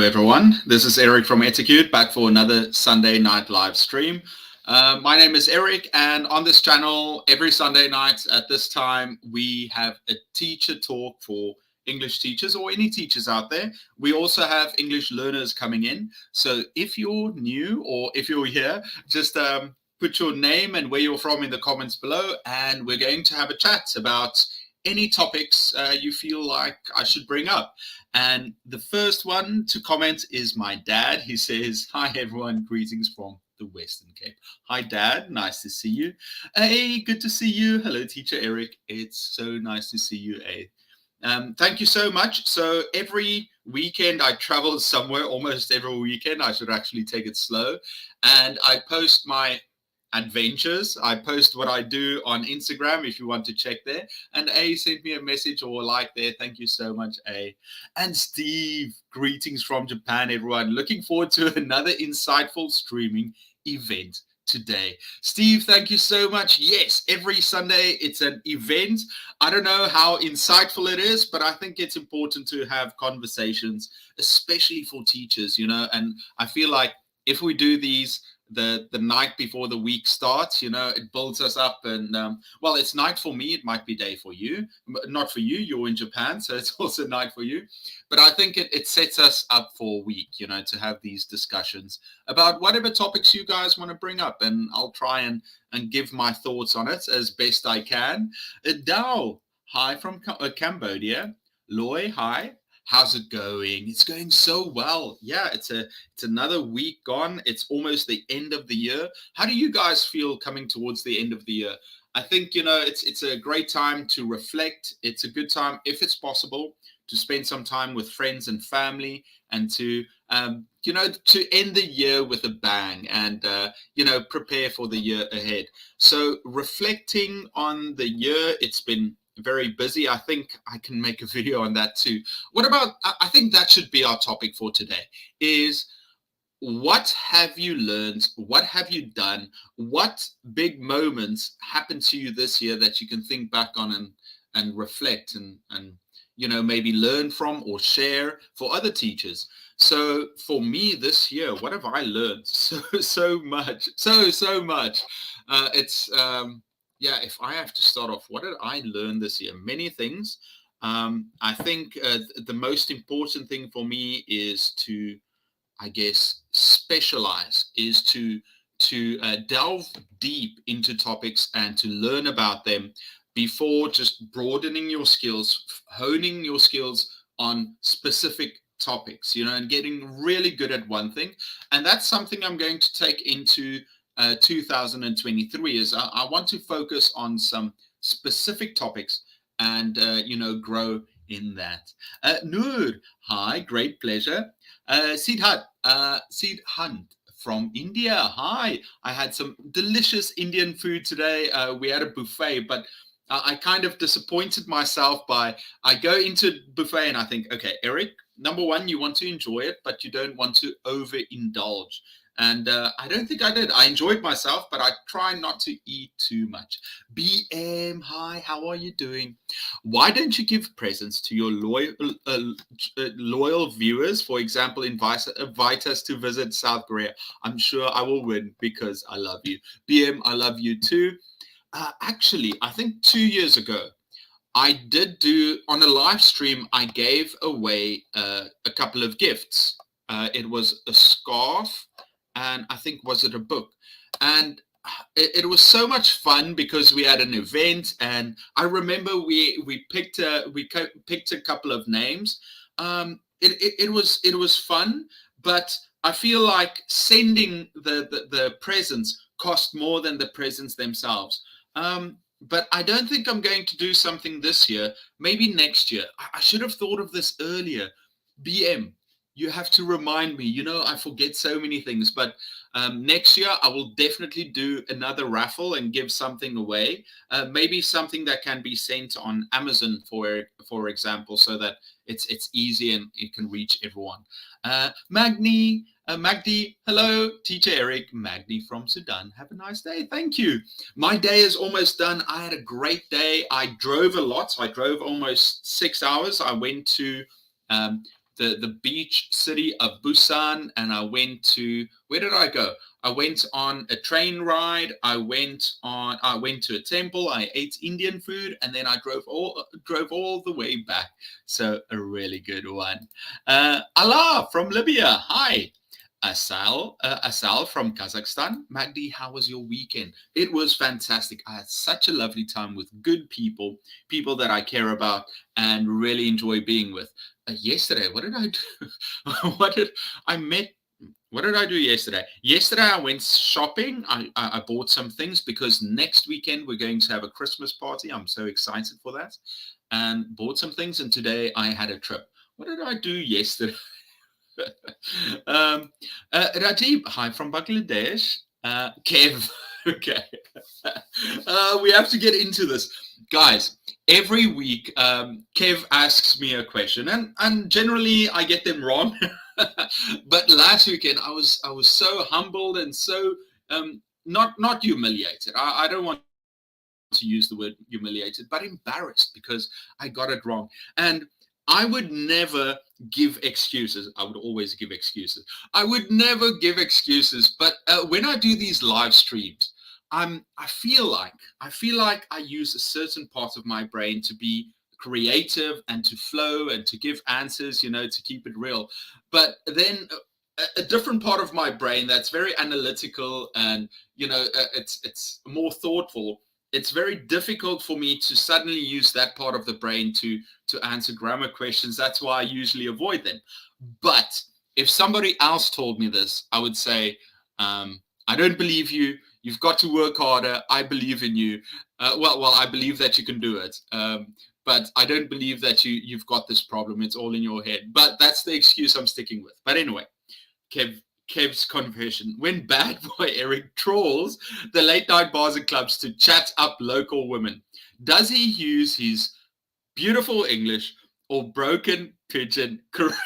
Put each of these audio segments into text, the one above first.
everyone. This is Eric from Etiquette, back for another Sunday night live stream. My name is Eric, and on this channel, every Sunday night at this time, we have a teacher talk for English teachers or any teachers out there. We also have English learners coming in. So if you're new or if you're here, just put your name and where you're from in the comments below, and we're going to have a chat about any topics you feel like I should bring up. And the first one to comment is my dad. He says, "Hi everyone, greetings from the Western Cape." Hi Dad, nice to see you. Hey, good to see you. Hello Teacher Eric, it's so nice to see you. Thank you so much. So every weekend I travel somewhere, almost every weekend. I should actually take it slow. And I post my adventures. I post what I do on Instagram if you want to check there. And A sent me a message or a like there. Thank you so much, A. And Steve, greetings from Japan, everyone. Looking forward to another insightful streaming event today. Steve, thank you so much. Yes, every Sunday it's an event. I don't know how insightful it is, but I think it's important to have conversations, especially for teachers, you know, and I feel like if we do these the night before the week starts, you know, it builds us up. And well, it's night for me, it might be day for you, not for you, you're in Japan, so it's also night for you. But I think it sets us up for a week, you know, to have these discussions about whatever topics you guys want to bring up, and I'll try and give my thoughts on it as best I can. Dao, hi from Cambodia. Loy, hi. How's it going? It's going so well. Yeah, it's another week gone. It's almost the end of the year. How do you guys feel coming towards the end of the year? I think, you know, it's a great time to reflect. It's a good time, if it's possible, to spend some time with friends and family, and to you know, to end the year with a bang, and you know, prepare for the year ahead. So reflecting on the year, it's been very busy. I think I can make a video on that too. What about, I think that should be our topic for today, is what have you learned? What have you done? What big moments happened to you this year that you can think back on and reflect and you know, maybe learn from or share for other teachers? So for me this year, what have I learned? So much. It's yeah, if I have to start off, what did I learn this year? Many things. I think the most important thing for me is to, I guess, specialize, is to delve deep into topics and to learn about them before just broadening your skills, honing your skills on specific topics, you know, and getting really good at one thing. And that's something I'm going to take into 2023, is I want to focus on some specific topics and, you know, grow in that. Noor, hi, great pleasure. Sidhat from India, hi. I had some delicious Indian food today. We had a buffet, but I kind of disappointed myself by, I go into buffet and I think, okay, Eric, number one, you want to enjoy it, but you don't want to overindulge. And I don't think I did. I enjoyed myself, but I try not to eat too much. BM, hi, how are you doing? Why don't you give presents to your loyal viewers? For example, invite us to visit South Korea. I'm sure I will win because I love you. BM, I love you too. Actually, I think 2 years ago, I did do, on a live stream, I gave away a couple of gifts. It was a scarf, and I think, was it a book? And it was so much fun because we had an event, and I remember we picked a couple of names. It was fun, but I feel like sending the presents cost more than the presents themselves. But I don't think I'm going to do something this year. Maybe next year. I should have thought of this earlier. BM, you have to remind me. You know, I forget so many things. But next year, I will definitely do another raffle and give something away. Maybe something that can be sent on Amazon, for example, so that it's easy and it can reach everyone. Magdi, hello, Teacher Eric. Magdi from Sudan. Have a nice day. Thank you. My day is almost done. I had a great day. I drove a lot. I drove almost 6 hours. I went to the beach city of Busan, and I went to, where did I go? I went on a train ride. I went to a temple. I ate Indian food, and then I drove all the way back. So a really good one. Allah from Libya. Hi. Asal from Kazakhstan. Magdi, how was your weekend? It was fantastic. I had such a lovely time with good people that I care about and really enjoy being with. Yesterday, what did I do? What did I do yesterday? Yesterday, I went shopping. I bought some things because next weekend we're going to have a Christmas party. I'm so excited for that. And bought some things. And today I had a trip. What did I do yesterday? Rajib, hi from Bangladesh. Kev, okay. We have to get into this. Guys, every week, Kev asks me a question, and generally I get them wrong. But last weekend, I was so humbled and so not humiliated. I don't want to use the word humiliated, but embarrassed because I got it wrong. And I would never give excuses. I would always give excuses. I would never give excuses. But when I do these live streams, I feel like I use a certain part of my brain to be creative and to flow and to give answers, to keep it real. But then a different part of my brain that's very analytical and it's more thoughtful. It's very difficult for me to suddenly use that part of the brain to answer grammar questions. That's why I usually avoid them. But if somebody else told me this, I would say, I don't believe you. You've got to work harder. I believe in you. Well, I believe that you can do it. But I don't believe that you've got this problem. It's all in your head. But that's the excuse I'm sticking with. But anyway, Kev's confession. When bad boy Eric trawls the late night bars and clubs to chat up local women, does he use his beautiful English or broken pidgin Korean?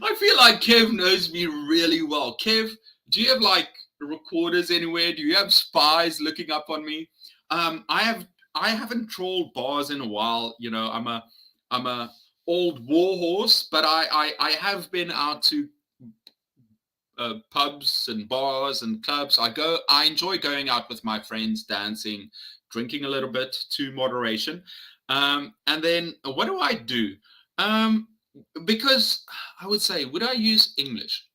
I feel like Kev knows me really well. Kev, do you have like recorders anywhere? Do you have spies looking up on me? I haven't trawled bars in a while. I'm a old war horse, but I have been out to pubs and bars and clubs. I enjoy going out with my friends, dancing, drinking a little bit to moderation. And then what do I do? Because I would say, would I use English?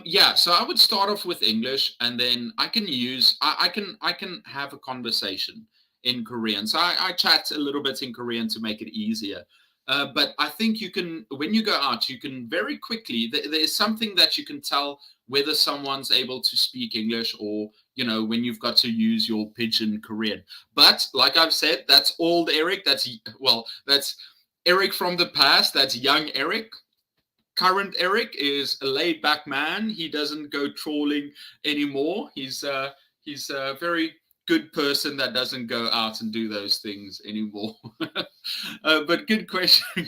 Yeah, so I would start off with English, and then I can have a conversation in Korean. So I chat a little bit in Korean to make it easier. But I think when you go out, you can very quickly, there's something that you can tell whether someone's able to speak English or, when you've got to use your pidgin Korean. But like I've said, that's old Eric. That's Eric from the past. That's young Eric. Current Eric is a laid back man. He doesn't go trawling anymore. He's a very good person that doesn't go out and do those things anymore. But good question.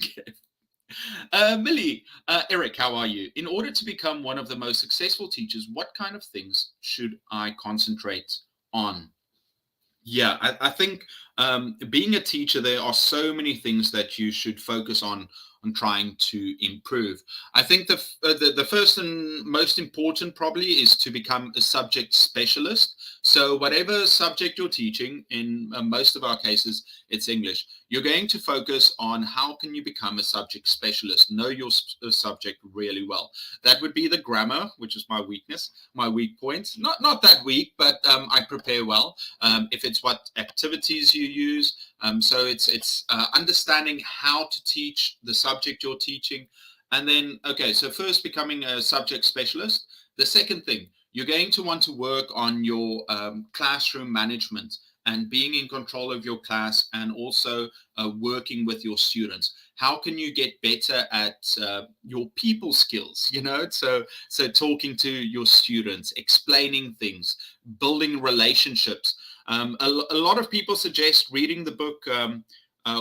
Millie, Eric, how are you? In order to become one of the most successful teachers, what kind of things should I concentrate on? Yeah, I think being a teacher, there are so many things that you should focus on trying to improve. I think the first and most important probably is to become a subject specialist. So whatever subject you're teaching, in most of our cases, it's English. You're going to focus on how can you become a subject specialist, know your subject really well. That would be the grammar, which is my weakness, my weak point. Not that weak, but I prepare well. If it's what activities you use, so it's understanding how to teach the subject you're teaching. And then, okay, so first becoming a subject specialist. The second thing, you're going to want to work on your classroom management and being in control of your class, and also working with your students. How can you get better at your people skills? So talking to your students, explaining things, building relationships. A lot of people suggest reading the book,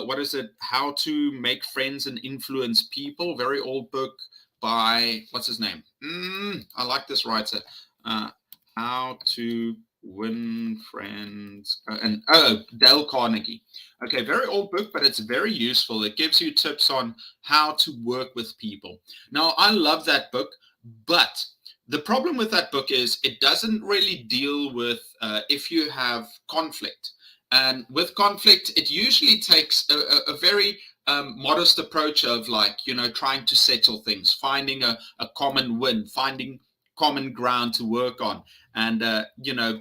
what is it? How to Make Friends and Influence People. Very old book by, what's his name? I like this writer. How to Win Friends, and Dale Carnegie. Okay, very old book, but it's very useful. It gives you tips on how to work with people. Now, I love that book, but the problem with that book is it doesn't really deal with if you have conflict. And with conflict, it usually takes a very modest approach of, like, trying to settle things, finding a common win, finding common ground to work on, and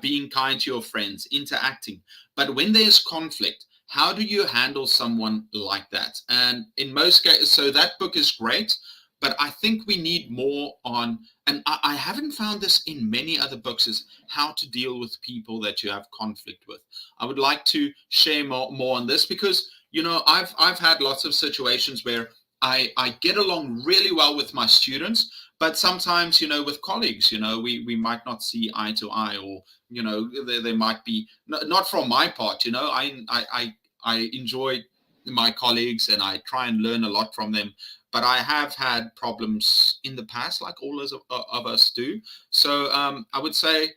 being kind to your friends, interacting. But when there's conflict, how do you handle someone like that? And in most cases, so that book is great, but I think we need more on, and I haven't found this in many other books, is how to deal with people that you have conflict with. I would like to share more on this, because I've had lots of situations where I get along really well with my students, but sometimes, with colleagues, we might not see eye to eye, or there might be, not from my part. I enjoy my colleagues, and I try and learn a lot from them, but I have had problems in the past, like all of us do. So I would say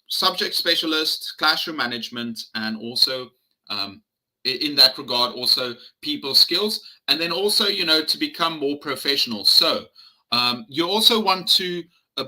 subject specialist, classroom management, and also in that regard, also people skills, and then also, to become more professional. So you also want to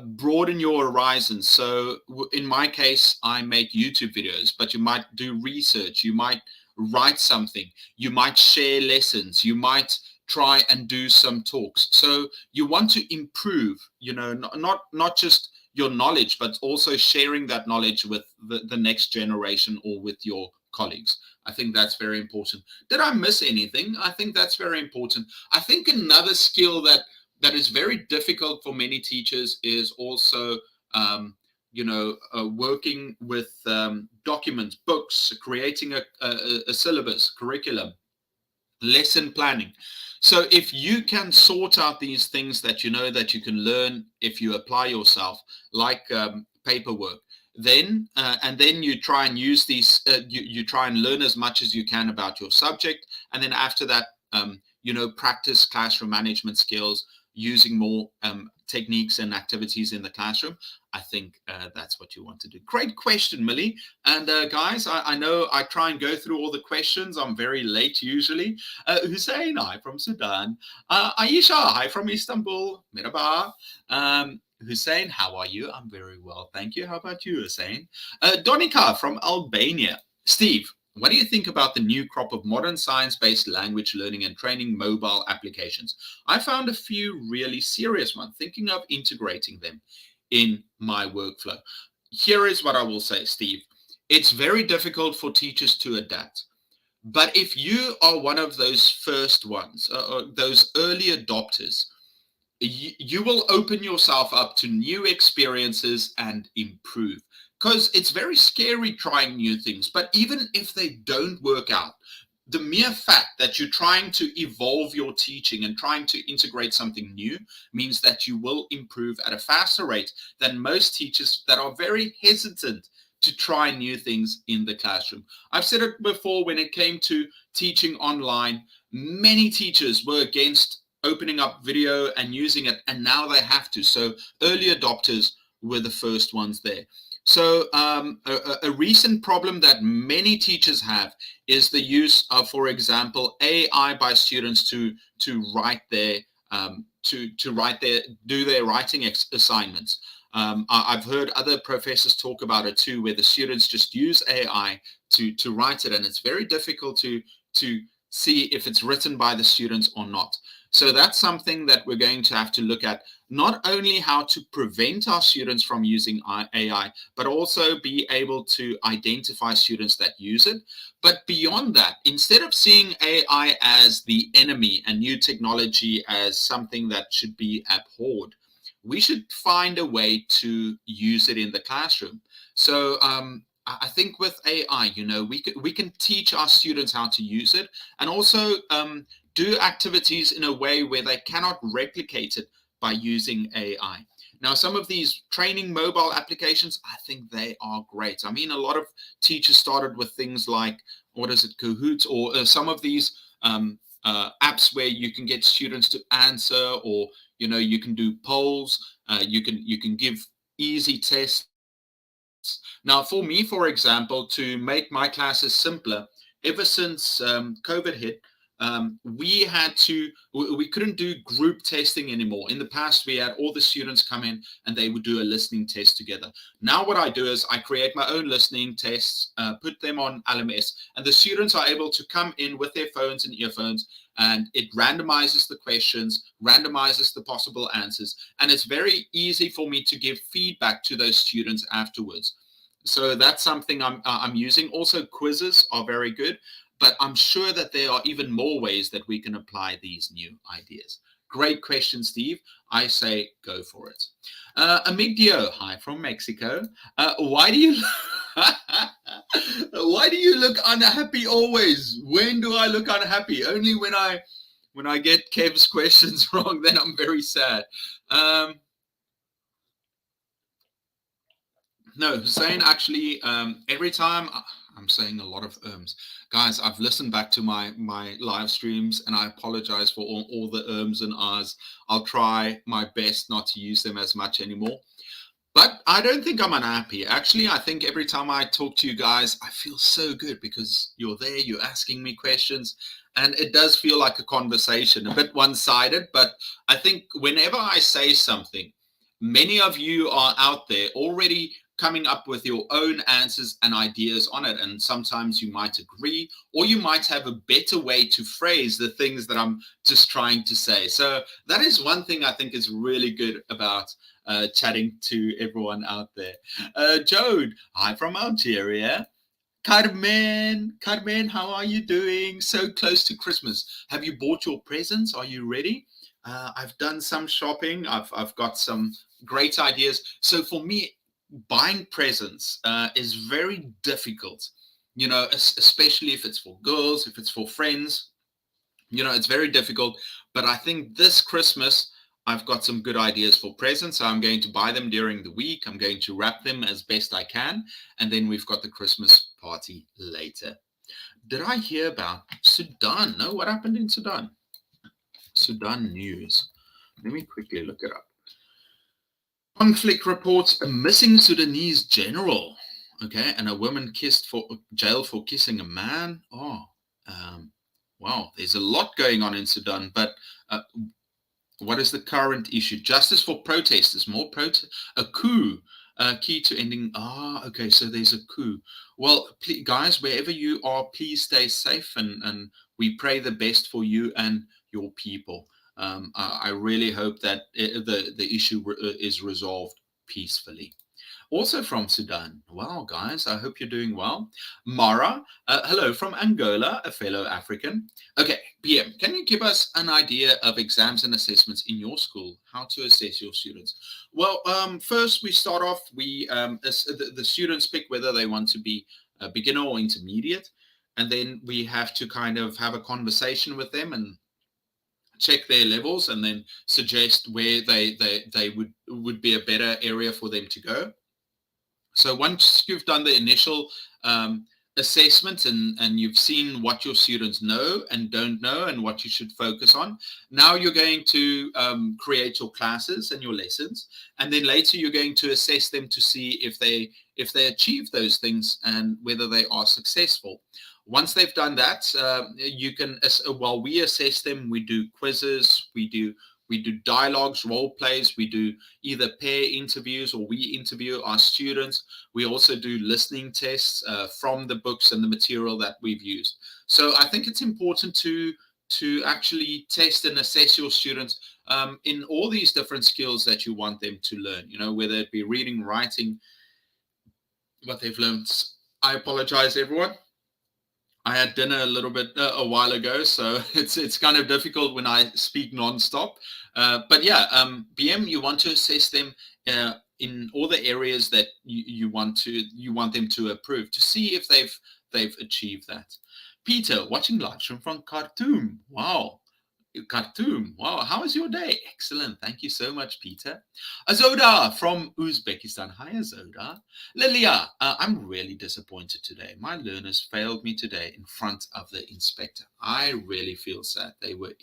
broaden your horizons. So in my case, I make YouTube videos, but you might do research, you might write something, you might share lessons, you might try and do some talks. So you want to improve, not just your knowledge, but also sharing that knowledge with the next generation, or with your colleagues. I think that's very important. Did I miss anything? I think that's very important. I think another skill that is very difficult for many teachers is also working with documents, books, creating a syllabus, curriculum, lesson planning. So if you can sort out these things that that you can learn if you apply yourself, like paperwork, then and then you try and use these, you try and learn as much as you can about your subject, and then after that, practice classroom management skills, using more techniques and activities in the classroom. I think that's what you want to do. Great question, Millie. And guys, I know I try and go through all the questions. I'm very late usually. Hussein, hi from Sudan. Aisha, hi from Istanbul. Merhaba. Hussein, how are you? I'm very well, thank you. How about you, Hussein? Donika from Albania. Steve, what do you think about the new crop of modern science-based language learning and training mobile applications? I found a few really serious ones, thinking of integrating them in my workflow. Here is what I will say, Steve. It's very difficult for teachers to adapt. But if you are one of those first ones, those early adopters, you will open yourself up to new experiences and improve, because it's very scary trying new things. But even if they don't work out, the mere fact that you're trying to evolve your teaching and trying to integrate something new means that you will improve at a faster rate than most teachers that are very hesitant to try new things in the classroom. I've said it before, when it came to teaching online, many teachers were against opening up video and using it, and now they have to. So early adopters were the first ones there. So a recent problem that many teachers have is the use of, for example, AI by students to write their do their writing assignments. I've heard other professors talk about it too, where the students just use AI to write it, and it's very difficult to see if it's written by the students or not. So that's something that we're going to have to look at, not only how to prevent our students from using AI, but also be able to identify students that use it. But beyond that, instead of seeing AI as the enemy and new technology as something that should be abhorred, we should find a way to use it in the classroom. So I think with AI, we can teach our students how to use it, and also do activities in a way where they cannot replicate it by using AI. Now, some of these training mobile applications, I think they are great. I mean, a lot of teachers started with things like, what is it, Kahoot, or some of these apps where you can get students to answer, or you can do polls. You can give easy tests Now, for me, for example, to make my classes simpler, ever since COVID hit, we couldn't do group testing anymore. In the past, we had all the students come in and they would do a listening test together. Now what I do is I create my own listening tests, put them on LMS, and the students are able to come in with their phones and earphones, and it randomizes the questions, randomizes the possible answers, and it's very easy for me to give feedback to those students afterwards. So that's something I'm using. Also, quizzes are very good, but I'm sure that there are even more ways that we can apply these new ideas. Great question, Steve. I say go for it. Amigdio, hi from Mexico. Why do you why do you look unhappy always? When do I look unhappy? Only when I get Kev's questions wrong, then I'm very sad. No, Hussein, actually, every time I'm saying a lot of guys, I've listened back to my live streams, and I apologize for all the and ahs. I'll try my best not to use them as much anymore. But I don't think I'm unhappy. Actually, I think every time I talk to you guys, I feel so good because you're there, you're asking me questions, and it does feel like a conversation, a bit one-sided. But I think whenever I say something, many of you are out there already coming up with your own answers and ideas on it. And sometimes you might agree, or you might have a better way to phrase the things that I'm just trying to say. So that is one thing I think is really good about chatting to everyone out there. Jode, hi from Algeria. Carmen, how are you doing? So close to Christmas. Have you bought your presents? Are you ready? I've done some shopping. I've got some great ideas. So for me, buying presents is very difficult, especially if it's for girls, if it's for friends, it's very difficult. But I think this Christmas, I've got some good ideas for presents. So I'm going to buy them during the week. I'm going to wrap them as best I can. And then we've got the Christmas party later. Did I hear about Sudan? No, what happened in Sudan? Sudan news. Let me quickly look it up. Conflict reports a missing Sudanese general. Okay, and a woman kissed for jail for kissing a man. Wow, there's a lot going on in Sudan. But what is the current issue? Justice for protesters, more protest, a coup, key to ending. Okay, so there's a coup. Well, please, guys, wherever you are, please stay safe, and we pray the best for you and your people. I really hope that the issue is resolved peacefully. Also from Sudan. Wow, guys, I hope you're doing well. Mara, hello from Angola, a fellow African. Okay, PM, can you give us an idea of exams and assessments in your school? How to assess your students? Well, first we start off, the students pick whether they want to be a beginner or intermediate. And then we have to kind of have a conversation with them and check their levels, and then suggest where they would be a better area for them to go. So once you've done the initial assessment and you've seen what your students know and don't know and what you should focus on, now you're going to create your classes and your lessons, and then later you're going to assess them to see if they achieve those things and whether they are successful. Once they've done that, you can, while we assess them, we do quizzes, we do dialogues, role plays, we do either pair interviews or we interview our students. We also do listening tests from the books and the material that we've used. So I think it's important to actually test and assess your students in all these different skills that you want them to learn, whether it be reading, writing, what they've learned. I apologize, everyone. I had dinner a little bit a while ago, so it's kind of difficult when I speak nonstop. But yeah, BM, you want to assess them in all the areas that you want them to improve, to see if they've achieved that. Peter, watching live stream from Khartoum. Wow. Khartoum. Wow, how was your day? Excellent. Thank you so much, Peter. Azoda from Uzbekistan. Hi, Azoda. Lilia, I'm really disappointed today. My learners failed me today in front of the inspector. I really feel sad. They were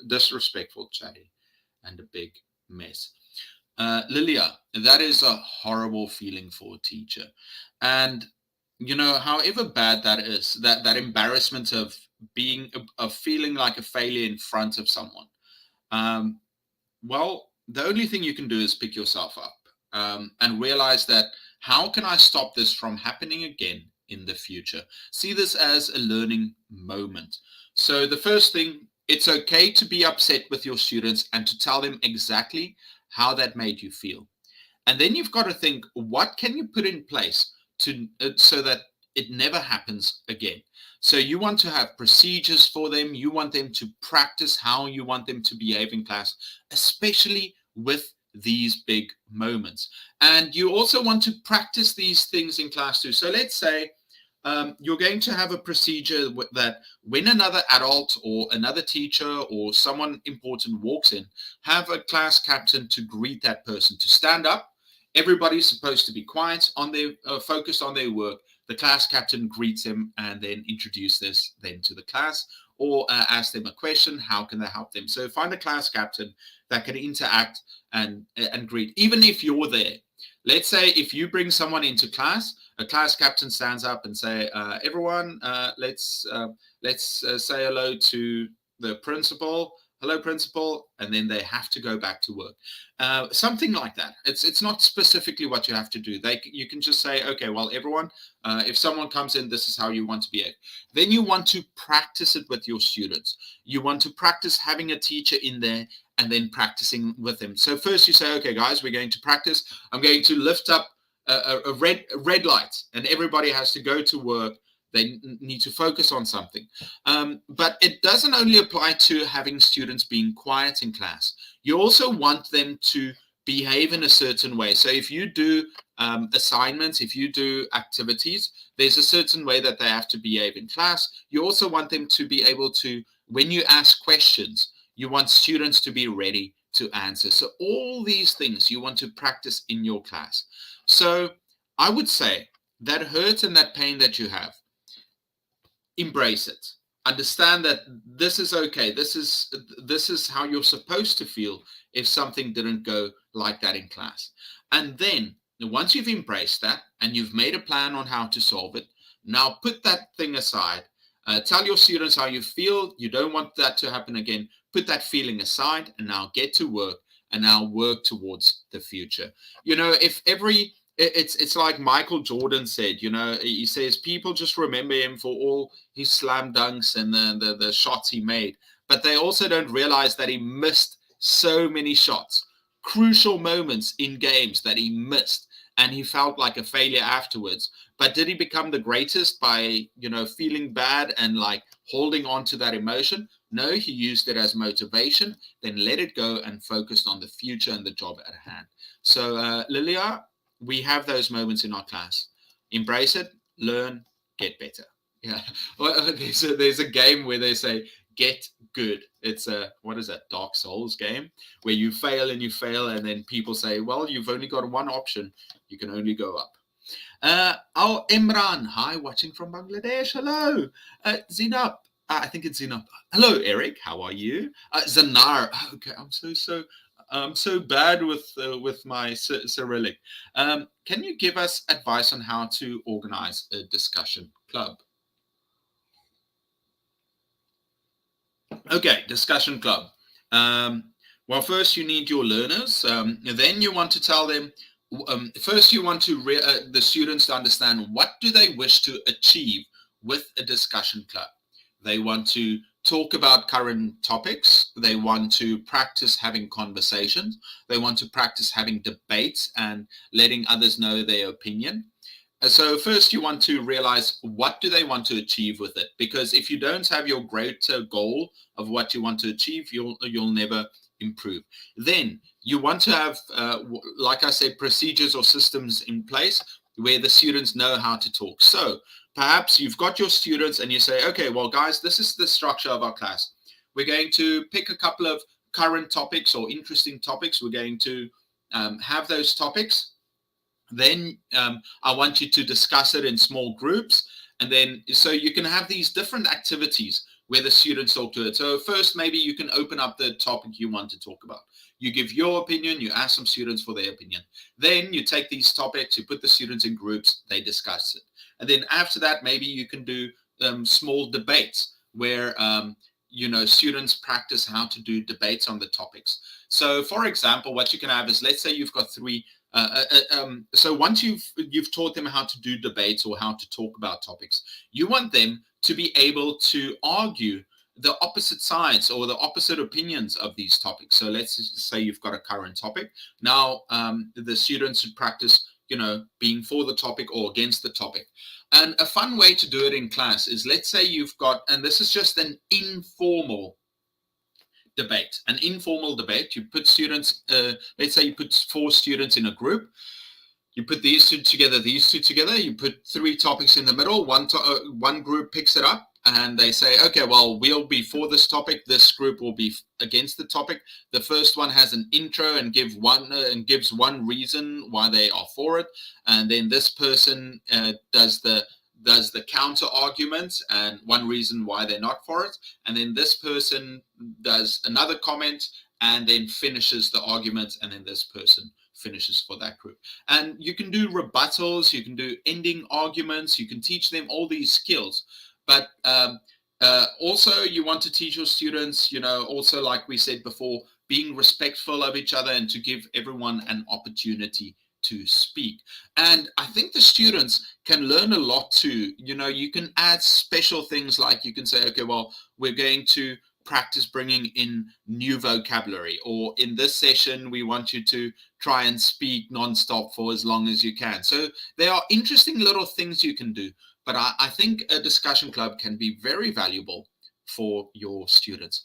disrespectful, chatty, and a big mess. Lilia, that is a horrible feeling for a teacher. And, however bad that is, that embarrassment of of feeling like a failure in front of someone, um, well, the only thing you can do is pick yourself up, and realize that how can I stop this from happening again in the future? See this as a learning moment. So the first thing, it's okay to be upset with your students and to tell them exactly how that made you feel. And then you've got to think, what can you put in place to so that it never happens again? So you want to have procedures for them. You want them to practice how you want them to behave in class, especially with these big moments. And you also want to practice these things in class too. So let's say you're going to have a procedure that when another adult or another teacher or someone important walks in, have a class captain to greet that person, to stand up. Everybody's supposed to be quiet, on their focused on their work. The class captain greets them and then introduces them to the class, or ask them a question. How can they help them? So find a class captain that can interact and greet, even if you're there. Let's say if you bring someone into class, a class captain stands up and say, "Everyone, let's say hello to the principal. Hello, principal," and then they have to go back to work. Something like that. It's not specifically what you have to do. You can just say, "Okay, well, everyone, if someone comes in, this is how you want to behave." Then you want to practice it with your students. You want to practice having a teacher in there and then practicing with them. So first you say, "Okay, guys, we're going to practice. I'm going to lift up a red light, and everybody has to go to work. They need to focus on something." But it doesn't only apply to having students being quiet in class. You also want them to behave in a certain way. So if you do assignments, if you do activities, there's a certain way that they have to behave in class. You also want them to be able to, when you ask questions, you want students to be ready to answer. So all these things you want to practice in your class. So I would say that hurt and that pain that you have, embrace it. Understand that this is okay. This is how you're supposed to feel if something didn't go like that in class. And then once you've embraced that and you've made a plan on how to solve it, now put that thing aside. Tell your students how you feel. You don't want that to happen again. Put that feeling aside and now get to work and now work towards the future. If it's like Michael Jordan said, he says people just remember him for all his slam dunks and the shots he made, but they also don't realize that he missed so many shots, crucial moments in games that he missed, and he felt like a failure afterwards. But did he become the greatest by, feeling bad and like holding on to that emotion? No, he used it as motivation, then let it go and focused on the future and the job at hand. So, Lilia, we have those moments in our class. Embrace it, learn, get better. Yeah. Well, there's a game where they say get good. It's what is that, Dark Souls game, where you fail and then people say, well, you've only got one option. You can only go up. Imran, hi, watching from Bangladesh. Hello. Zinab, I think it's Zinab. Hello, Eric. How are you? Zanar. Okay, I'm so bad with my Cyrillic. Can you give us advice on how to organize a discussion club? Okay, discussion club. Well, first you need your learners. Then you want to tell them. First, you want to the students to understand what do they wish to achieve with a discussion club. They want to talk about current topics. They want to practice having conversations. They want to practice having debates and letting others know their opinion. So first you want to realize what do they want to achieve with it, because if you don't have your greater goal of what you want to achieve, you'll never improve. Then you want to have, like I said, procedures or systems in place where the students know how to talk. So perhaps you've got your students and you say, okay, well, guys, this is the structure of our class. We're going to pick a couple of current topics or interesting topics. We're going to have those topics. Then I want you to discuss it in small groups. And then so you can have these different activities where the students talk to it. So first, maybe you can open up the topic you want to talk about. You give your opinion, you ask some students for their opinion. Then you take these topics, you put the students in groups, they discuss it. And then after that, maybe you can do small debates where students practice how to do debates on the topics. So, for example, what you can have is, let's say you've got three. So once you've taught them how to do debates or how to talk about topics, you want them to be able to argue the opposite sides or the opposite opinions of these topics. So let's say you've got a current topic. Now, the students should practice, being for the topic or against the topic. And a fun way to do it in class is, let's say you've got, and this is just an informal debate. You put students, let's say you put 4 students in a group. You put these two together, you put 3 topics in the middle, one group picks it up and they say, okay, well, we'll be for this topic, this group will be against the topic. The first one has an intro and gives one reason why they are for it, and then this person does the counter argument and one reason why they're not for it, and then this person does another comment and then finishes the argument, and then this person finishes for that group. And you can do rebuttals, you can do ending arguments, you can teach them all these skills. But also you want to teach your students, also, like we said before, being respectful of each other and to give everyone an opportunity to speak. And I think the students can learn a lot too. You can add special things, like you can say, okay, well, we're going to practice bringing in new vocabulary, or in this session we want you to try and speak nonstop for as long as you can. So there are interesting little things you can do, but I think a discussion club can be very valuable for your students.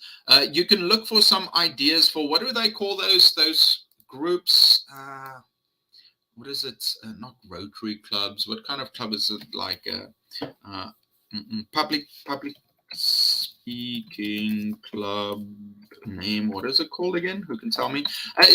You can look for some ideas for, what do they call those groups? What is it? Not Rotary clubs. What kind of club is it? Like public speaking club name. What is it called again? Who can tell me?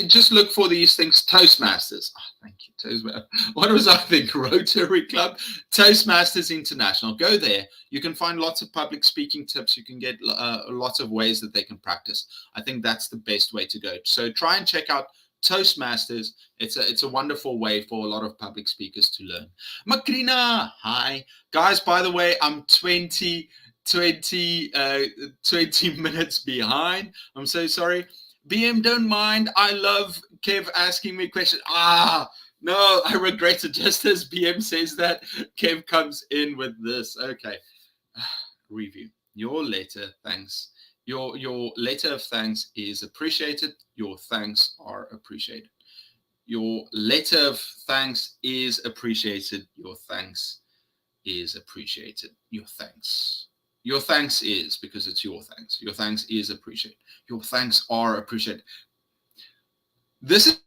Just look for these things. Toastmasters. Oh, thank you. Toastmasters. What was I think? Rotary Club. Toastmasters International. Go there. You can find lots of public speaking tips. You can get lots of ways that they can practice. I think that's the best way to go. So try and check out Toastmasters. It's a wonderful way for a lot of public speakers to learn. Makrina, hi. Guys, by the way, I'm 20 minutes behind. I'm so sorry. BM, don't mind. I love Kev asking me questions. No, I regret it. Just as BM says that, Kev comes in with this. Okay. Review. Your letter, thanks. Your letter of thanks is appreciated. Your thanks are appreciated. Your letter of thanks is appreciated. Your thanks is appreciated. Your thanks. Your thanks is, because it's your thanks. Your thanks is appreciated. Your thanks are appreciated. This is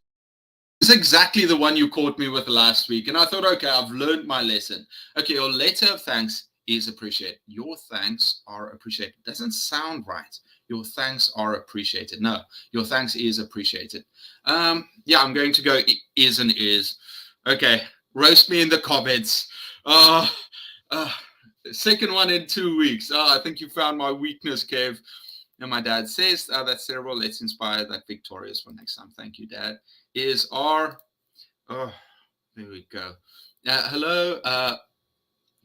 exactly the one you caught me with last week. And I thought, okay, I've learned my lesson. Okay, your letter of thanks is appreciated. Your thanks are appreciated. Doesn't sound right. Your thanks are appreciated. No, your thanks is appreciated. Yeah, I'm going to go is and is. Okay, roast me in the comments. Second one in 2 weeks. I think you found my weakness, Kev. And my dad says, that's terrible. Let's inspire that victorious for next time. Thank you, Dad. Is our, there we go. Hello,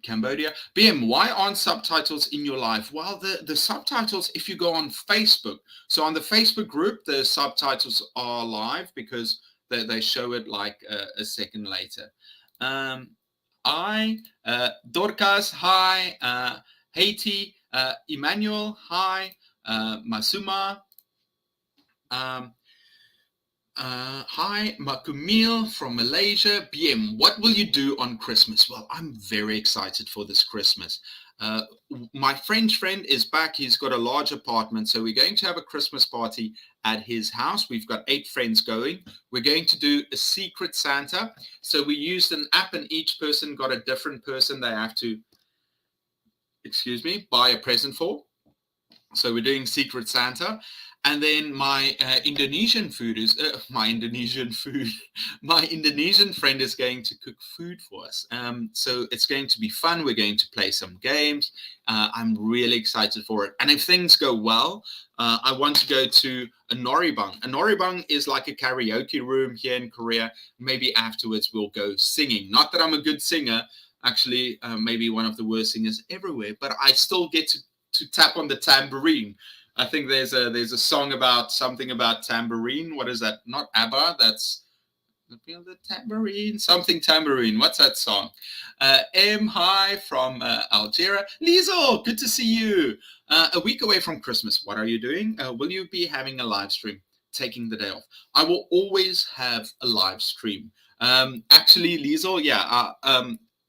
Cambodia. BM, why aren't subtitles in your life? Well, the subtitles, if you go on Facebook, so on the Facebook group, the subtitles are live because they show it like a second later. Dorcas, hi. Haiti, Emmanuel, hi. Masuma, hi. Makumil from Malaysia. BM, what will you do on Christmas? Well, I'm very excited for this Christmas. My French friend is back. He's got a large apartment, so we're going to have a Christmas party at his house. We've got 8 friends going. We're going to do a secret Santa. So we used an app, and each person got a different person they have to, buy a present for. So we're doing Secret Santa. And then my Indonesian food is my Indonesian food. My Indonesian friend is going to cook food for us. So it's going to be fun. We're going to play some games. I'm really excited for it. And if things go well, I want to go to a noribang. A noribang is like a karaoke room here in Korea. Maybe afterwards we'll go singing. Not that I'm a good singer. Actually, maybe one of the worst singers everywhere. But I still get to tap on the tambourine. I think there's a song about something about tambourine. What is that? Not ABBA. That's Feel the Tambourine. Something tambourine. What's that song? M. Hi from Algeria. Liesel, good to see you. A week away from Christmas. What are you doing? Will you be having a live stream? Taking the day off. I will always have a live stream. Actually, Liesel, yeah.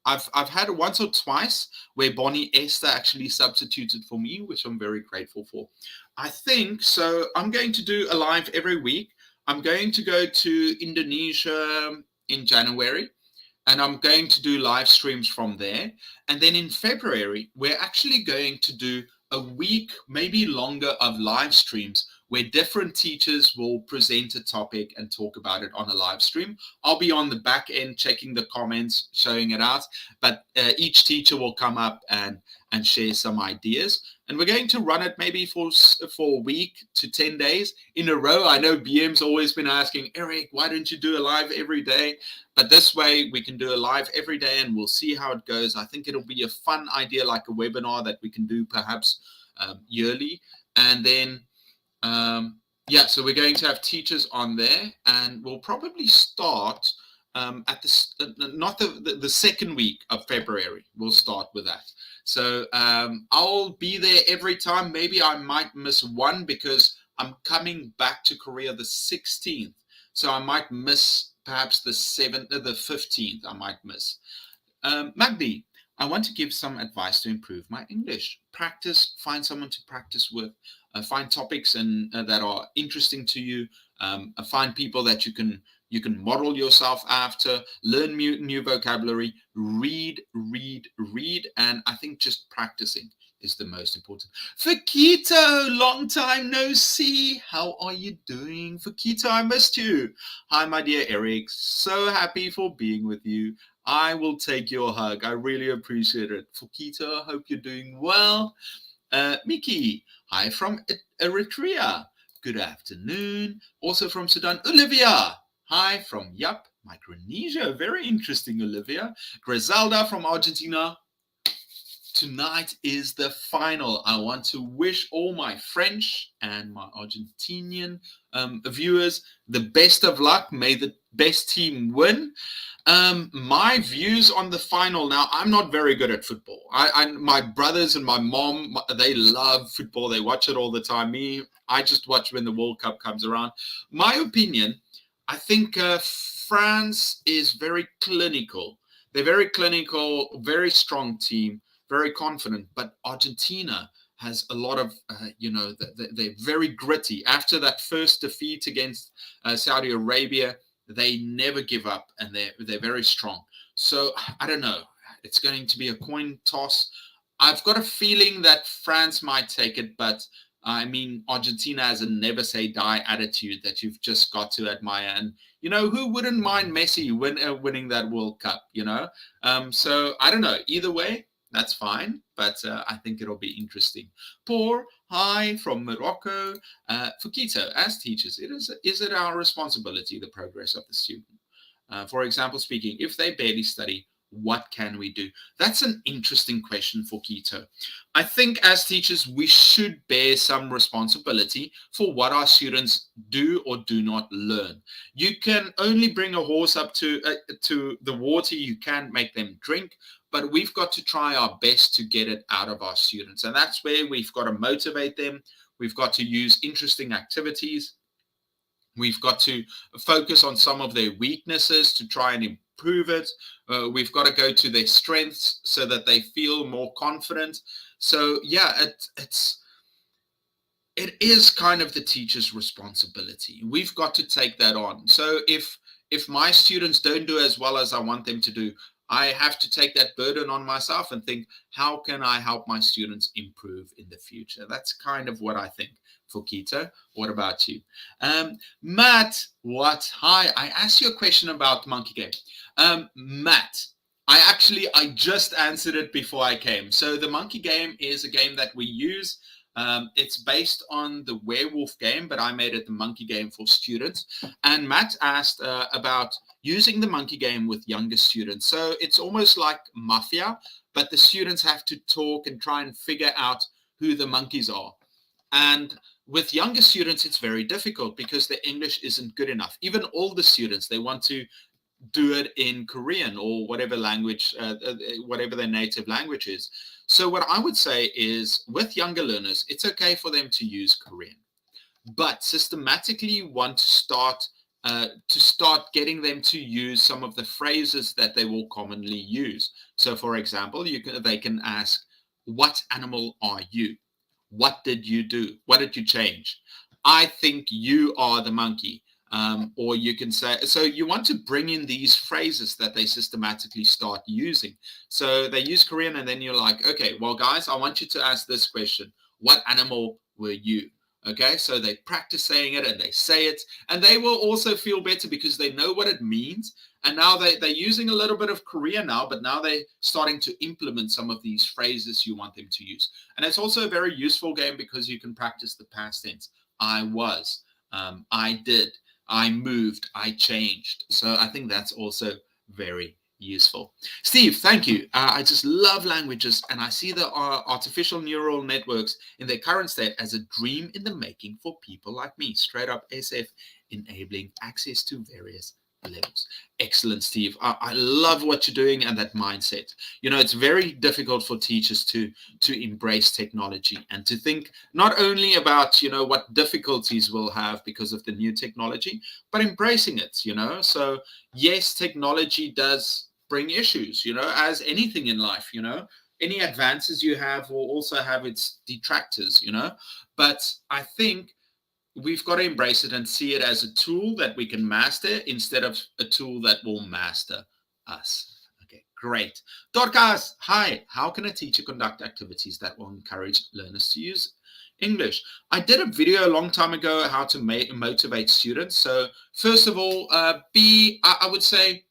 I've had it once or twice where Bonnie Esther actually substituted for me, which I'm very grateful for. I think so. I'm going to do a live every week. I'm going to go to Indonesia in January, and I'm going to do live streams from there. And then in February, we're actually going to do a week, maybe longer, of live streams where different teachers will present a topic and talk about it on a live stream. I'll be on the back end checking the comments, showing it out, but each teacher will come up and share some ideas. And we're going to run it maybe for a week to 10 days in a row. I know BM's always been asking, Eric, why don't you do a live every day? But this way we can do a live every day and we'll see how it goes. I think it'll be a fun idea, like a webinar that we can do perhaps yearly. And then, yeah, so we're going to have teachers on there, and we'll probably start at not the second week of February. We'll start with that. So I'll be there every time. Maybe I might miss one because I'm coming back to Korea the 16th. So I might miss perhaps the 7th or the 15th. I might miss. Magdi, I want to give some advice to improve my English. Practice, find someone to practice with, find topics and that are interesting to you, find people that you can model yourself after, learn new vocabulary, read, and I think just practicing is the most important. Fakito, long time no see. How are you doing? Fakito, I missed you. Hi, my dear Eric. So happy for being with you. I will take your hug. I really appreciate it. Fakito, I hope you're doing well. Miki, hi from Eritrea. Good afternoon. Also from Sudan, Olivia. Hi from Micronesia. Very interesting, Olivia. Griselda from Argentina. Tonight is the final. I want to wish all my French and my Argentinian viewers the best of luck. May the best team win. My views on the final. Now, I'm not very good at football. My brothers and my mom, they love football. They watch it all the time. Me, I just watch when the World Cup comes around. My opinion, I think France is very clinical. They're very clinical, very strong team, very confident. But Argentina has a lot of, they're very gritty. After that first defeat against Saudi Arabia, they never give up, and they're very strong. So I don't know. It's going to be a coin toss. I've got a feeling that France might take it, but I mean, Argentina has a never say die attitude that you've just got to admire. And, who wouldn't mind Messi winning that World Cup, So I don't know. Either way, that's fine. But I think it'll be interesting. Hi from Morocco. Fakito, as teachers, is it our responsibility, the progress of the student? For example, speaking, if they barely study, what can we do? That's an interesting question for Keto. I think as teachers, we should bear some responsibility for what our students do or do not learn. You can only bring a horse up to the water. You can't make them drink, but we've got to try our best to get it out of our students. And that's where we've got to motivate them. We've got to use interesting activities. We've got to focus on some of their weaknesses to try and improve it. We've got to go to their strengths so that they feel more confident. So yeah, it is kind of the teacher's responsibility. We've got to take that on. So if my students don't do as well as I want them to do, I have to take that burden on myself and think, how can I help my students improve in the future? That's kind of what I think for keto. What about you? Matt, what? Hi, I asked you a question about Monkey Game. Matt, I just answered it before I came. So the Monkey Game is a game that we use. It's based on the werewolf game, but I made it the Monkey Game for students. And Matt asked about using the Monkey Game with younger students. So it's almost like Mafia, but the students have to talk and try and figure out who the monkeys are. And with younger students, it's very difficult because the English isn't good enough. Even older students, they want to do it in Korean or whatever language, whatever their native language is. So what I would say is with younger learners, it's okay for them to use Korean, but systematically want to start getting them to use some of the phrases that they will commonly use. So for example, they can ask, what animal are you? What did you do? What did you change? I think you are the monkey. Or you can say, so you want to bring in these phrases that they systematically start using. So they use Korean and then you're like, okay, well, guys, I want you to ask this question. What animal were you? Okay, so they practice saying it and they say it, and they will also feel better because they know what it means. And now they're using a little bit of Korean now, but now they're starting to implement some of these phrases you want them to use. And it's also a very useful game because you can practice the past tense. I was, I did, I moved, I changed. So I think that's also very useful. Steve, thank you. I just love languages, and I see the artificial neural networks in their current state as a dream in the making for people like me. Straight up SF, enabling access to various levels. Excellent, Steve. I love what you're doing and that mindset. You know, it's very difficult for teachers to embrace technology and to think not only about, you know, what difficulties we'll have because of the new technology, but embracing it, you know. So yes, technology does bring issues, you know, as anything in life, you know. Any advances you have will also have its detractors, you know. But I think we've got to embrace it and see it as a tool that we can master instead of a tool that will master us. Okay, great. Dorcas, hi. How can a teacher conduct activities that will encourage learners to use English? I did a video a long time ago how to motivate students. So first of all, I would say,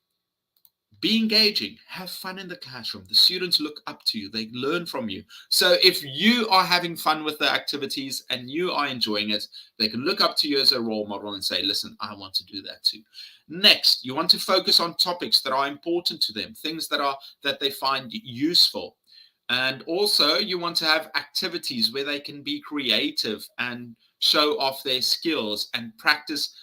be engaging, have fun in the classroom. The students look up to you, they learn from you. So if you are having fun with the activities and you are enjoying it, they can look up to you as a role model and say, listen, I want to do that too. Next, you want to focus on topics that are important to them, things that they find useful. And also you want to have activities where they can be creative and show off their skills and practice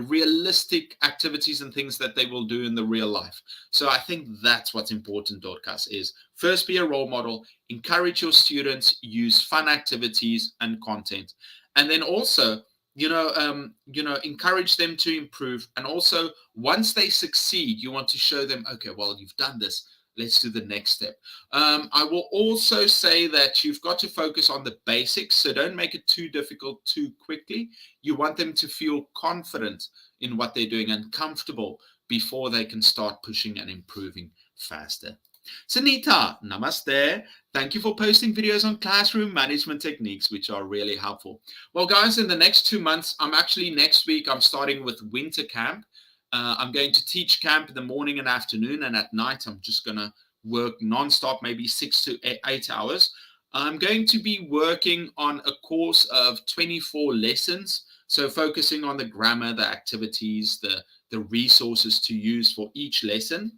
realistic activities and things that they will do in the real life. So I think that's what's important, Dorcas, is first be a role model, encourage your students, use fun activities and content, and then also, encourage them to improve. And also, once they succeed, you want to show them, okay, well, you've done this. Let's do the next step. I will also say that you've got to focus on the basics. So don't make it too difficult too quickly. You want them to feel confident in what they're doing and comfortable before they can start pushing and improving faster. Sunita, namaste. Thank you for posting videos on classroom management techniques, which are really helpful. Well, guys, in the next 2 months, next week, I'm starting with winter camp. I'm going to teach camp in the morning and afternoon, and at night I'm just going to work nonstop, maybe 6 to 8 hours. I'm going to be working on a course of 24 lessons, so focusing on the grammar, the activities, the resources to use for each lesson.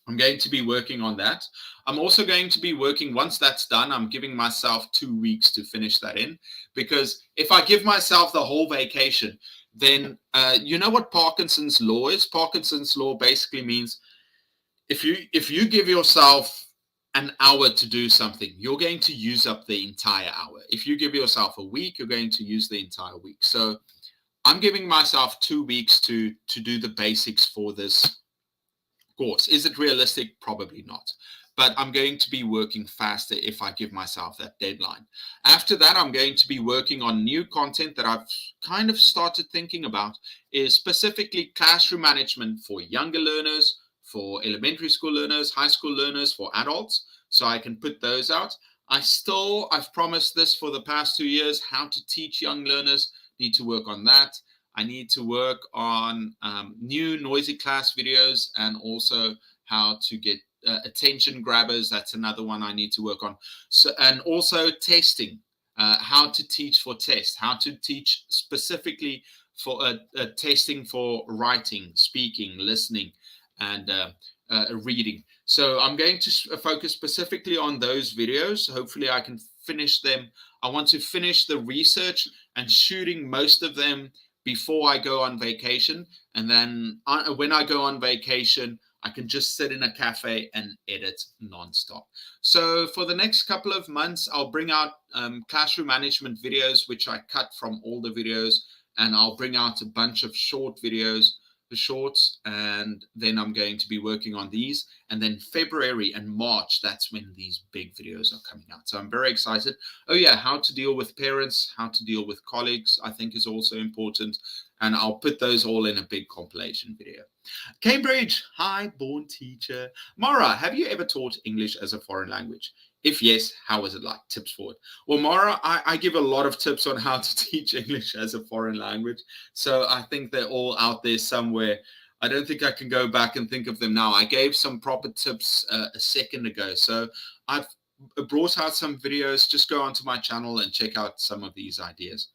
I'm going to be working on that. I'm also going to be working, once that's done, I'm giving myself 2 weeks to finish that in, because if I give myself the whole vacation, then you know what Parkinson's law is? Parkinson's law basically means if you give yourself an hour to do something, you're going to use up the entire hour. If you give yourself a week, you're going to use the entire week. So I'm giving myself 2 weeks to do the basics for this course. Is it realistic? Probably not. But I'm going to be working faster if I give myself that deadline. After that, I'm going to be working on new content that I've kind of started thinking about, is specifically classroom management for younger learners, for elementary school learners, high school learners, for adults. So I can put those out. I've promised this for the past 2 years, how to teach young learners. Need to work on that. I need to work on new noisy class videos, and also how to get attention grabbers. That's another one I need to work on. So, and also testing, how to teach for test, how to teach specifically for testing for writing, speaking, listening, and reading. So I'm going to focus specifically on those videos. Hopefully I can finish them. I want to finish the research and shooting most of them before I go on vacation. And then when I go on vacation, I can just sit in a cafe and edit nonstop. So for the next couple of months, I'll bring out classroom management videos, which I cut from all the videos, and I'll bring out a bunch of short videos, the shorts, and then I'm going to be working on these. And then February and March, that's when these big videos are coming out. So I'm very excited. Oh yeah, how to deal with parents, how to deal with colleagues, I think is also important. And I'll put those all in a big compilation video. Cambridge, hi, born teacher. Mara, have you ever taught English as a foreign language? If yes, how was it like? Tips for it. Well, Mara, I give a lot of tips on how to teach English as a foreign language. So I think they're all out there somewhere. I don't think I can go back and think of them now. I gave some proper tips a second ago. So I've brought out some videos. Just go onto my channel and check out some of these ideas.